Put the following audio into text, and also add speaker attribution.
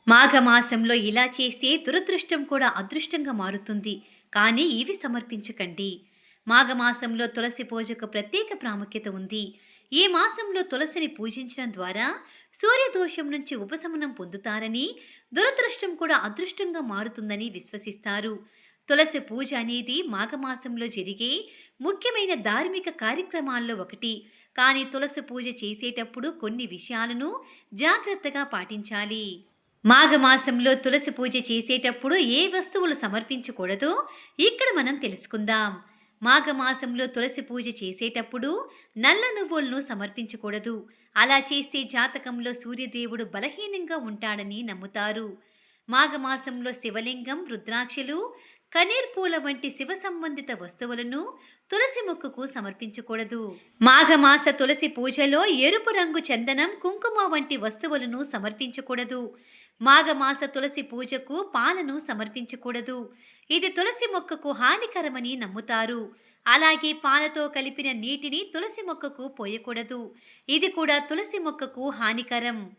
Speaker 1: మాఘమాసంలో ఇలా చేస్తే దురదృష్టం కూడా అదృష్టంగా మారుతుంది. కానీ ఇవి సమర్పించకండి. మాఘమాసంలో తులసి పూజకు ప్రత్యేక ప్రాముఖ్యత ఉంది. ఈ మాసంలో తులసిని పూజించడం ద్వారా సూర్యదోషం నుంచి ఉపశమనం పొందుతారని, దురదృష్టం కూడా అదృష్టంగా మారుతుందని విశ్వసిస్తారు. తులసి పూజ అనేది మాఘమాసంలో జరిగే ముఖ్యమైన ధార్మిక కార్యక్రమాల్లో ఒకటి. కానీ తులసి పూజ చేసేటప్పుడు కొన్ని విషయాలను జాగ్రత్తగా పాటించాలి. మాఘమాసంలో తులసి పూజ చేసేటప్పుడు ఏ వస్తువులు సమర్పించకూడదో ఇక్కడ మనం తెలుసుకుందాం. మాఘమాసంలో తులసి పూజ చేసేటప్పుడు నల్ల నువ్వులను సమర్పించకూడదు. అలా చేస్తే జాతకంలో సూర్యదేవుడు బలహీనంగా ఉంటాడని నమ్ముతారు. మాఘమాసంలో శివలింగం, రుద్రాక్షలు, కన్నీర్ పూల వంటి శివ సంబంధిత వస్తువులను తులసి మొక్కకు సమర్పించకూడదు. మాఘమాస తులసి పూజలో ఎరుపు రంగు చందనం, కుంకుమ వంటి వస్తువులను సమర్పించకూడదు. మాఘమాస తులసి పూజకు పాలను సమర్పించకూడదు. ఇది తులసి మొక్కకు హానికరమని నమ్ముతారు. అలాగే పాలతో కలిపిన నీటిని తులసి మొక్కకు పోయకూడదు. ఇది కూడా తులసి మొక్కకు హానికరం.